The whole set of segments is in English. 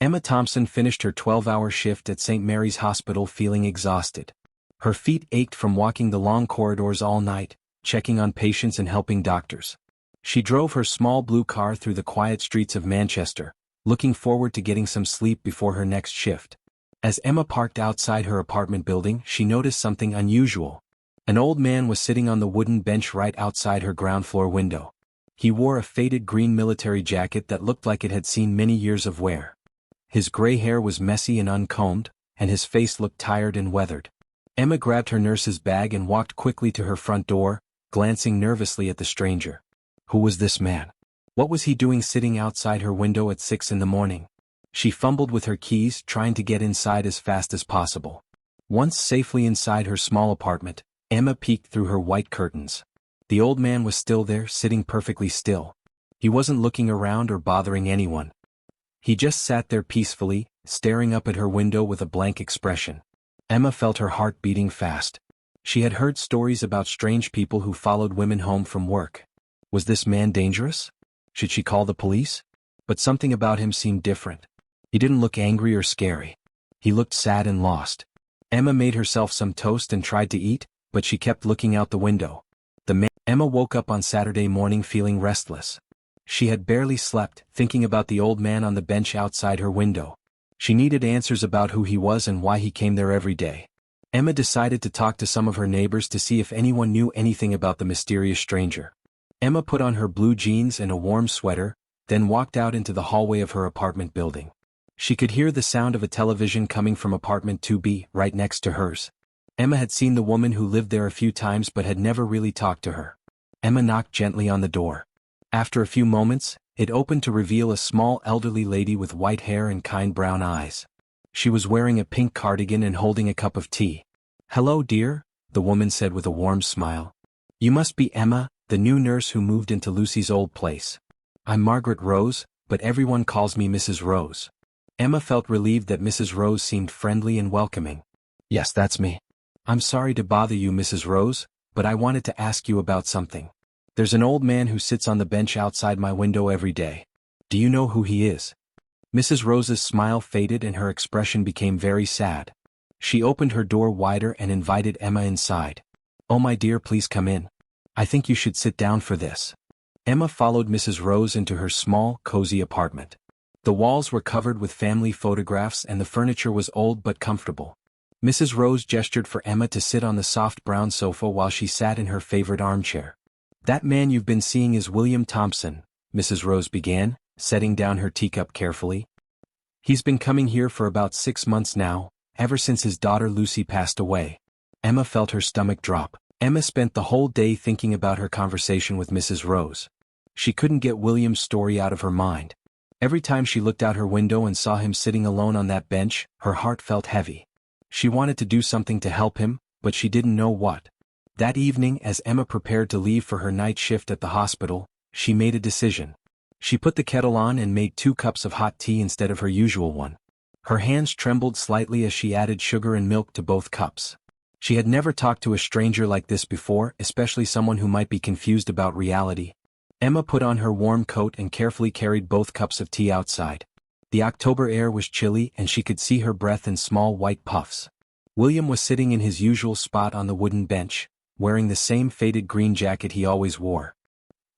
Emma Thompson finished her 12-hour shift at St. Mary's Hospital feeling exhausted. Her feet ached from walking the long corridors all night, checking on patients and helping doctors. She drove her small blue car through the quiet streets of Manchester, looking forward to getting some sleep before her next shift. As Emma parked outside her apartment building, she noticed something unusual. An old man was sitting on the wooden bench right outside her ground floor window. He wore a faded green military jacket that looked like it had seen many years of wear. His gray hair was messy and uncombed, and his face looked tired and weathered. Emma grabbed her nurse's bag and walked quickly to her front door, glancing nervously at the stranger. Who was this man? What was he doing sitting outside her window at 6 in the morning? She fumbled with her keys, trying to get inside as fast as possible. Once safely inside her small apartment, Emma peeked through her white curtains. The old man was still there, sitting perfectly still. He wasn't looking around or bothering anyone. He just sat there peacefully, staring up at her window with a blank expression. Emma felt her heart beating fast. She had heard stories about strange people who followed women home from work. Was this man dangerous? Should she call the police? But something about him seemed different. He didn't look angry or scary. He looked sad and lost. Emma made herself some toast and tried to eat, but she kept looking out the window. Emma woke up on Saturday morning feeling restless. She had barely slept, thinking about the old man on the bench outside her window. She needed answers about who he was and why he came there every day. Emma decided to talk to some of her neighbors to see if anyone knew anything about the mysterious stranger. Emma put on her blue jeans and a warm sweater, then walked out into the hallway of her apartment building. She could hear the sound of a television coming from apartment 2B, right next to hers. Emma had seen the woman who lived there a few times but had never really talked to her. Emma knocked gently on the door. After a few moments, it opened to reveal a small elderly lady with white hair and kind brown eyes. She was wearing a pink cardigan and holding a cup of tea. "Hello, dear," the woman said with a warm smile. "You must be Emma, the new nurse who moved into Lucy's old place. I'm Margaret Rose, but everyone calls me Mrs. Rose." Emma felt relieved that Mrs. Rose seemed friendly and welcoming. "Yes, that's me. I'm sorry to bother you, Mrs. Rose, but I wanted to ask you about something. There's an old man who sits on the bench outside my window every day. Do you know who he is?" Mrs. Rose's smile faded and her expression became very sad. She opened her door wider and invited Emma inside. "Oh, my dear, please come in. I think you should sit down for this." Emma followed Mrs. Rose into her small, cozy apartment. The walls were covered with family photographs and the furniture was old but comfortable. Mrs. Rose gestured for Emma to sit on the soft brown sofa while she sat in her favorite armchair. "That man you've been seeing is William Thompson," Mrs. Rose began, setting down her teacup carefully. "He's been coming here for about 6 months now, ever since his daughter Lucy passed away." Emma felt her stomach drop. Emma spent the whole day thinking about her conversation with Mrs. Rose. She couldn't get William's story out of her mind. Every time she looked out her window and saw him sitting alone on that bench, her heart felt heavy. She wanted to do something to help him, but she didn't know what. That evening, as Emma prepared to leave for her night shift at the hospital, she made a decision. She put the kettle on and made 2 cups of hot tea instead of her usual one. Her hands trembled slightly as she added sugar and milk to both cups. She had never talked to a stranger like this before, especially someone who might be confused about reality. Emma put on her warm coat and carefully carried both cups of tea outside. The October air was chilly and she could see her breath in small white puffs. William was sitting in his usual spot on the wooden bench, wearing the same faded green jacket he always wore.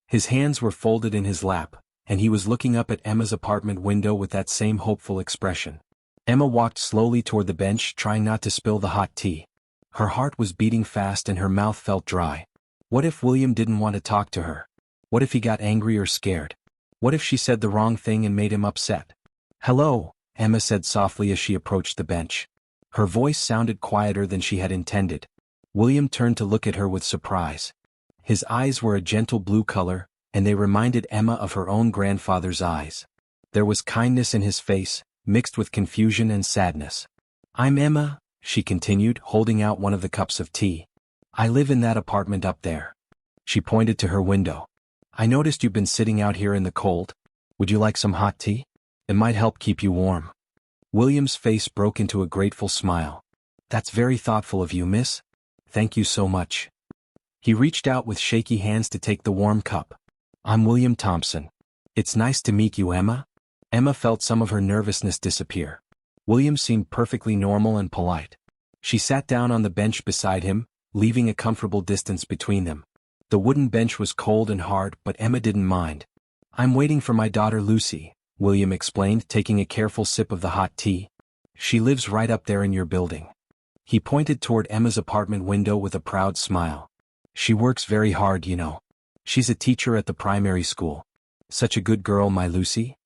His hands were folded in his lap, and he was looking up at Emma's apartment window with that same hopeful expression. Emma walked slowly toward the bench, trying not to spill the hot tea. Her heart was beating fast and her mouth felt dry. What if William didn't want to talk to her? What if he got angry or scared? What if she said the wrong thing and made him upset? "Hello," Emma said softly as she approached the bench. Her voice sounded quieter than she had intended. William turned to look at her with surprise. His eyes were a gentle blue color, and they reminded Emma of her own grandfather's eyes. There was kindness in his face, mixed with confusion and sadness. "I'm Emma," she continued, holding out one of the cups of tea. "I live in that apartment up there." She pointed to her window. "I noticed you've been sitting out here in the cold. Would you like some hot tea? It might help keep you warm." William's face broke into a grateful smile. "That's very thoughtful of you, miss. Thank you so much." He reached out with shaky hands to take the warm cup. "I'm William Thompson. It's nice to meet you, Emma." Emma felt some of her nervousness disappear. William seemed perfectly normal and polite. She sat down on the bench beside him, leaving a comfortable distance between them. The wooden bench was cold and hard, but Emma didn't mind. "I'm waiting for my daughter Lucy," William explained, taking a careful sip of the hot tea. "She lives right up there in your building." He pointed toward Emma's apartment window with a proud smile. "She works very hard, you know. She's a teacher at the primary school. Such a good girl, my Lucy."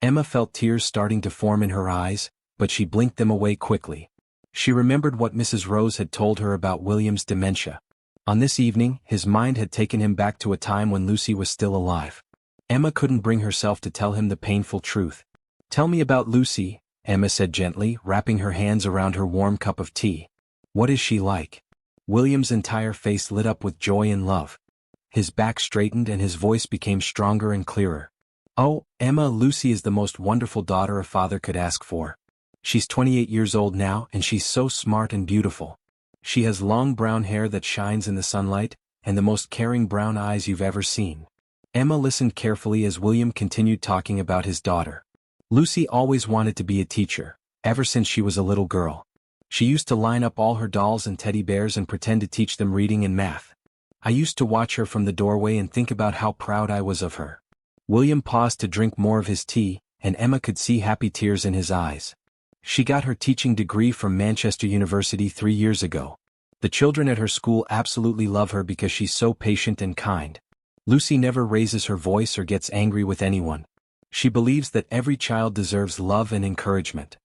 Emma felt tears starting to form in her eyes, but she blinked them away quickly. She remembered what Mrs. Rose had told her about William's dementia. On this evening, his mind had taken him back to a time when Lucy was still alive. Emma couldn't bring herself to tell him the painful truth. "Tell me about Lucy," Emma said gently, wrapping her hands around her warm cup of tea. "What is she like?" William's entire face lit up with joy and love. His back straightened and his voice became stronger and clearer. "Oh, Emma, Lucy is the most wonderful daughter a father could ask for. She's 28 years old now and she's so smart and beautiful. She has long brown hair that shines in the sunlight, and the most caring brown eyes you've ever seen." Emma listened carefully as William continued talking about his daughter. "Lucy always wanted to be a teacher, ever since she was a little girl. She used to line up all her dolls and teddy bears and pretend to teach them reading and math. I used to watch her from the doorway and think about how proud I was of her." William paused to drink more of his tea, and Emma could see happy tears in his eyes. "She got her teaching degree from Manchester University 3 years ago. The children at her school absolutely love her because she's so patient and kind. Lucy never raises her voice or gets angry with anyone. She believes that every child deserves love and encouragement."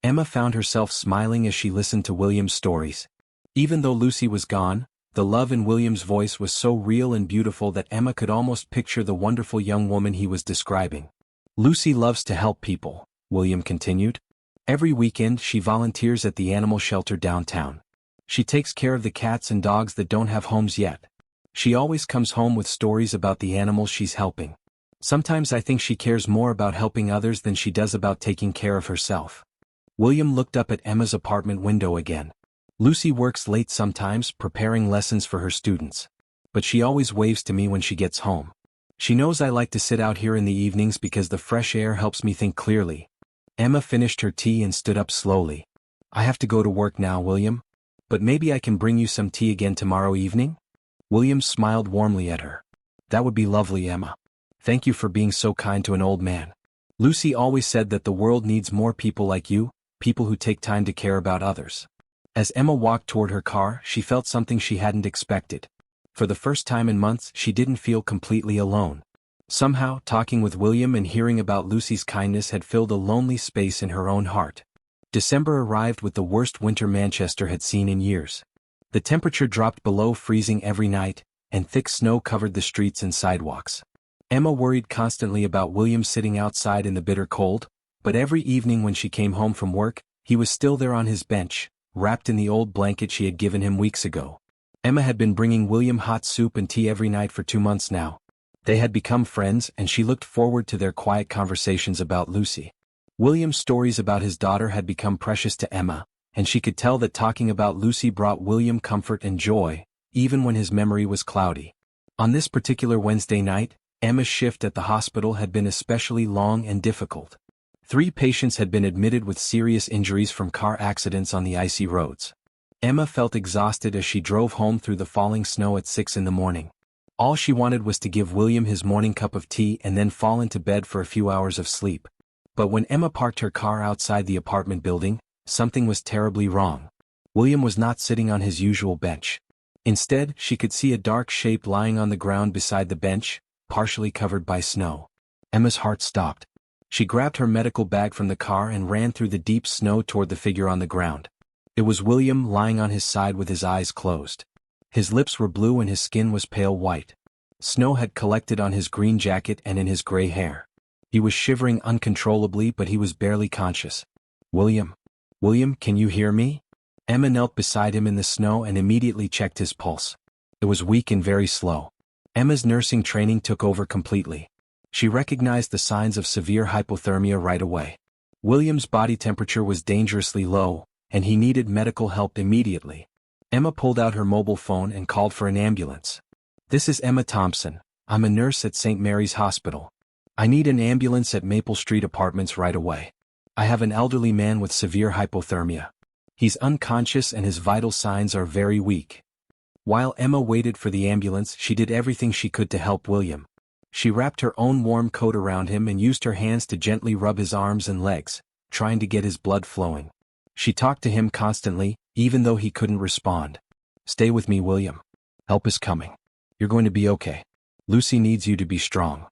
Emma found herself smiling as she listened to William's stories. Even though Lucy was gone, the love in William's voice was so real and beautiful that Emma could almost picture the wonderful young woman he was describing. "Lucy loves to help people," William continued. "Every weekend she volunteers at the animal shelter downtown. She takes care of the cats and dogs that don't have homes yet. She always comes home with stories about the animals she's helping. Sometimes I think she cares more about helping others than she does about taking care of herself." William looked up at Emma's apartment window again. "Lucy works late sometimes, preparing lessons for her students. But she always waves to me when she gets home. She knows I like to sit out here in the evenings because the fresh air helps me think clearly." Emma finished her tea and stood up slowly. "I have to go to work now, William. But maybe I can bring you some tea again tomorrow evening?" William smiled warmly at her. "That would be lovely, Emma. Thank you for being so kind to an old man. Lucy always said that the world needs more people like you, people who take time to care about others." As Emma walked toward her car, she felt something she hadn't expected. For the first time in months, she didn't feel completely alone. Somehow, talking with William and hearing about Lucy's kindness had filled a lonely space in her own heart. December arrived with the worst winter Manchester had seen in years. The temperature dropped below freezing every night, and thick snow covered the streets and sidewalks. Emma worried constantly about William sitting outside in the bitter cold, but every evening when she came home from work, he was still there on his bench, wrapped in the old blanket she had given him weeks ago. Emma had been bringing William hot soup and tea every night for 2 months now. They had become friends and she looked forward to their quiet conversations about Lucy. William's stories about his daughter had become precious to Emma, and she could tell that talking about Lucy brought William comfort and joy, even when his memory was cloudy. On this particular Wednesday night, Emma's shift at the hospital had been especially long and difficult. 3 patients had been admitted with serious injuries from car accidents on the icy roads. Emma felt exhausted as she drove home through the falling snow at 6 in the morning. All she wanted was to give William his morning cup of tea and then fall into bed for a few hours of sleep. But when Emma parked her car outside the apartment building, something was terribly wrong. William was not sitting on his usual bench. Instead, she could see a dark shape lying on the ground beside the bench, partially covered by snow. Emma's heart stopped. She grabbed her medical bag from the car and ran through the deep snow toward the figure on the ground. It was William lying on his side with his eyes closed. His lips were blue and his skin was pale white. Snow had collected on his green jacket and in his gray hair. He was shivering uncontrollably, but he was barely conscious. "William? William, can you hear me?" Emma knelt beside him in the snow and immediately checked his pulse. It was weak and very slow. Emma's nursing training took over completely. She recognized the signs of severe hypothermia right away. William's body temperature was dangerously low, and he needed medical help immediately. Emma pulled out her mobile phone and called for an ambulance. "This is Emma Thompson. I'm a nurse at St. Mary's Hospital. I need an ambulance at Maple Street Apartments right away. I have an elderly man with severe hypothermia. He's unconscious and his vital signs are very weak. While Emma waited for the ambulance, she did everything she could to help William. She wrapped her own warm coat around him and used her hands to gently rub his arms and legs, trying to get his blood flowing. She talked to him constantly, even though he couldn't respond. "Stay with me, William. Help is coming. You're going to be okay. Lucy needs you to be strong."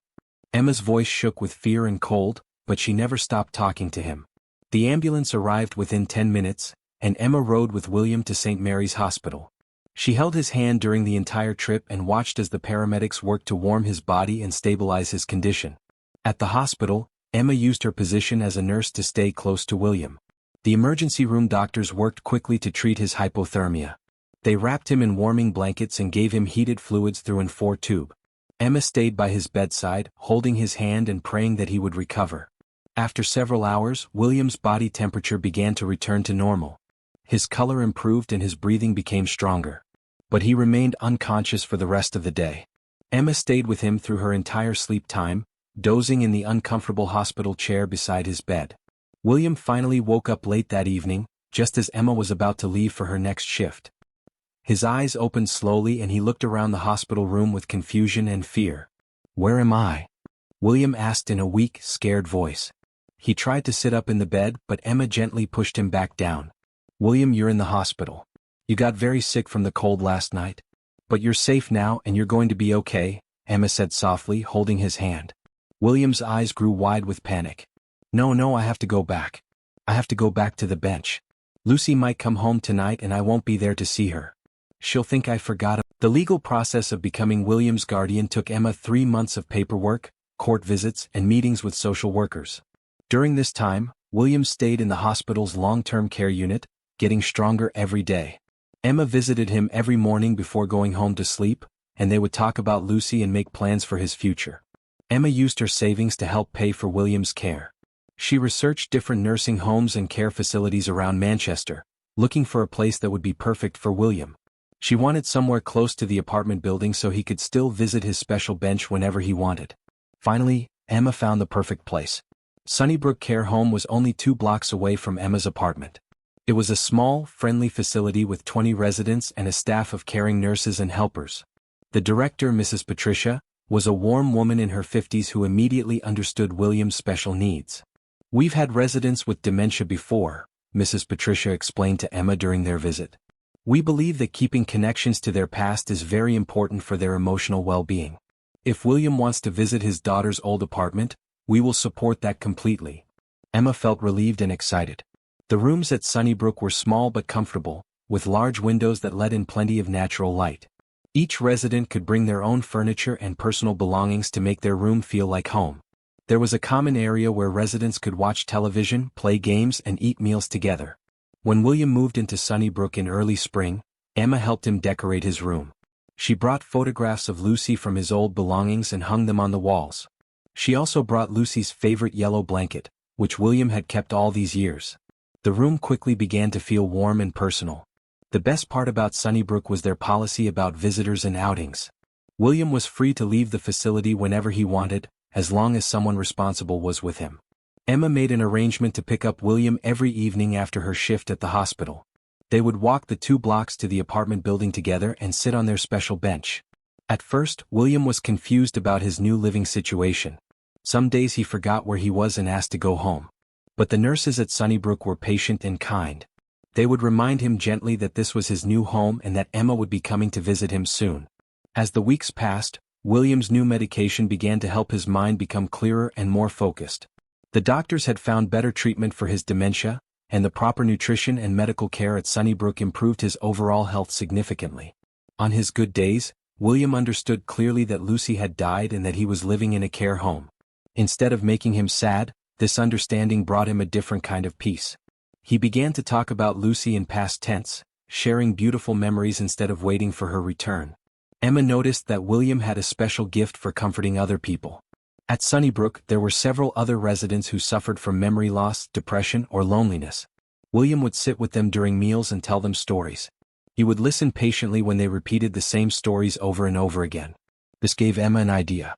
Emma's voice shook with fear and cold, but she never stopped talking to him. The ambulance arrived within 10 minutes, and Emma rode with William to St. Mary's Hospital. She held his hand during the entire trip and watched as the paramedics worked to warm his body and stabilize his condition. At the hospital, Emma used her position as a nurse to stay close to William. The emergency room doctors worked quickly to treat his hypothermia. They wrapped him in warming blankets and gave him heated fluids through an 4-tube. Emma stayed by his bedside, holding his hand and praying that he would recover. After several hours, William's body temperature began to return to normal. His color improved and his breathing became stronger. But he remained unconscious for the rest of the day. Emma stayed with him through her entire sleep time, dozing in the uncomfortable hospital chair beside his bed. William finally woke up late that evening, just as Emma was about to leave for her next shift. His eyes opened slowly and he looked around the hospital room with confusion and fear. "Where am I?" William asked in a weak, scared voice. He tried to sit up in the bed, but Emma gently pushed him back down. "William, you're in the hospital. You got very sick from the cold last night. But you're safe now and you're going to be okay," Emma said softly, holding his hand. William's eyes grew wide with panic. No, I have to go back. I have to go back to the bench. Lucy might come home tonight and I won't be there to see her. She'll think I forgot." The legal process of becoming William's guardian took Emma 3 months of paperwork, court visits, and meetings with social workers. During this time, William stayed in the hospital's long-term care unit, getting stronger every day. Emma visited him every morning before going home to sleep, and they would talk about Lucy and make plans for his future. Emma used her savings to help pay for William's care. She researched different nursing homes and care facilities around Manchester, looking for a place that would be perfect for William. She wanted somewhere close to the apartment building so he could still visit his special bench whenever he wanted. Finally, Emma found the perfect place. Sunnybrook Care Home was only 2 blocks away from Emma's apartment. It was a small, friendly facility with 20 residents and a staff of caring nurses and helpers. The director, Mrs. Patricia, was a warm woman in her 50s who immediately understood William's special needs. "We've had residents with dementia before," Mrs. Patricia explained to Emma during their visit. "We believe that keeping connections to their past is very important for their emotional well-being. If William wants to visit his daughter's old apartment, we will support that completely." Emma felt relieved and excited. The rooms at Sunnybrook were small but comfortable, with large windows that let in plenty of natural light. Each resident could bring their own furniture and personal belongings to make their room feel like home. There was a common area where residents could watch television, play games, and eat meals together. When William moved into Sunnybrook in early spring, Emma helped him decorate his room. She brought photographs of Lucy from his old belongings and hung them on the walls. She also brought Lucy's favorite yellow blanket, which William had kept all these years. The room quickly began to feel warm and personal. The best part about Sunnybrook was their policy about visitors and outings. William was free to leave the facility whenever he wanted, as long as someone responsible was with him. Emma made an arrangement to pick up William every evening after her shift at the hospital. They would walk the 2 blocks to the apartment building together and sit on their special bench. At first, William was confused about his new living situation. Some days he forgot where he was and asked to go home. But the nurses at Sunnybrook were patient and kind. They would remind him gently that this was his new home and that Emma would be coming to visit him soon. As the weeks passed, William's new medication began to help his mind become clearer and more focused. The doctors had found better treatment for his dementia, and the proper nutrition and medical care at Sunnybrook improved his overall health significantly. On his good days, William understood clearly that Lucy had died and that he was living in a care home. Instead of making him sad, this understanding brought him a different kind of peace. He began to talk about Lucy in past tense, sharing beautiful memories instead of waiting for her return. Emma noticed that William had a special gift for comforting other people. At Sunnybrook, there were several other residents who suffered from memory loss, depression, or loneliness. William would sit with them during meals and tell them stories. He would listen patiently when they repeated the same stories over and over again. This gave Emma an idea.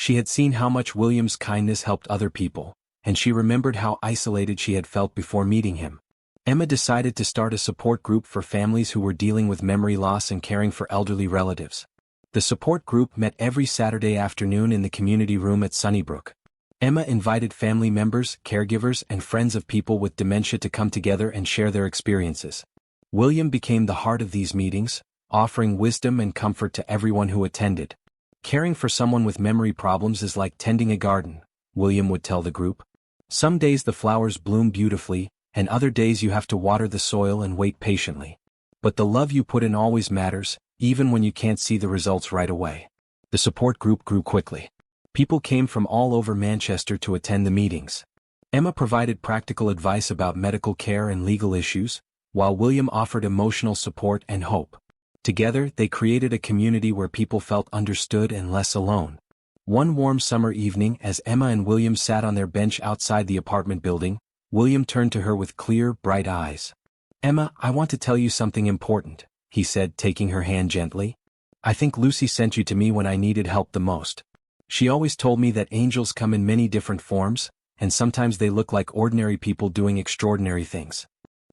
She had seen how much William's kindness helped other people, and she remembered how isolated she had felt before meeting him. Emma decided to start a support group for families who were dealing with memory loss and caring for elderly relatives. The support group met every Saturday afternoon in the community room at Sunnybrook. Emma invited family members, caregivers, and friends of people with dementia to come together and share their experiences. William became the heart of these meetings, offering wisdom and comfort to everyone who attended. Caring for someone with memory problems is like tending a garden, William would tell the group. Some days the flowers bloom beautifully, and other days you have to water the soil and wait patiently. But the love you put in always matters, even when you can't see the results right away. The support group grew quickly. People came from all over Manchester to attend the meetings. Emma provided practical advice about medical care and legal issues, while William offered emotional support and hope. Together, they created a community where people felt understood and less alone. One warm summer evening, as Emma and William sat on their bench outside the apartment building, William turned to her with clear, bright eyes. "Emma, I want to tell you something important," he said, taking her hand gently. "I think Lucy sent you to me when I needed help the most. She always told me that angels come in many different forms, and sometimes they look like ordinary people doing extraordinary things."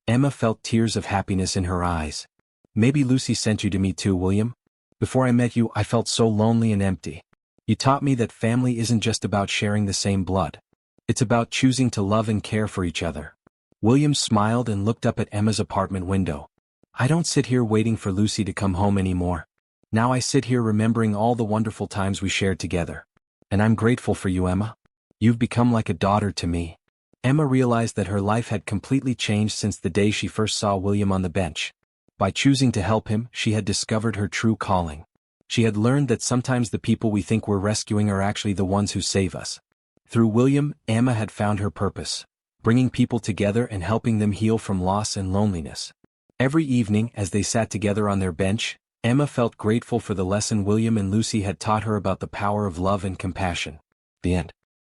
Emma felt tears of happiness in her eyes. "Maybe Lucy sent you to me too, William. Before I met you, I felt so lonely and empty. You taught me that family isn't just about sharing the same blood. It's about choosing to love and care for each other." William smiled and looked up at Emma's apartment window. "I don't sit here waiting for Lucy to come home anymore. Now I sit here remembering all the wonderful times we shared together. And I'm grateful for you, Emma. You've become like a daughter to me." Emma realized that her life had completely changed since the day she first saw William on the bench. By choosing to help him, she had discovered her true calling. She had learned that sometimes the people we think we're rescuing are actually the ones who save us. Through William, Emma had found her purpose, bringing people together and helping them heal from loss and loneliness. Every evening, as they sat together on their bench, Emma felt grateful for the lesson William and Lucy had taught her about the power of love and compassion. The end.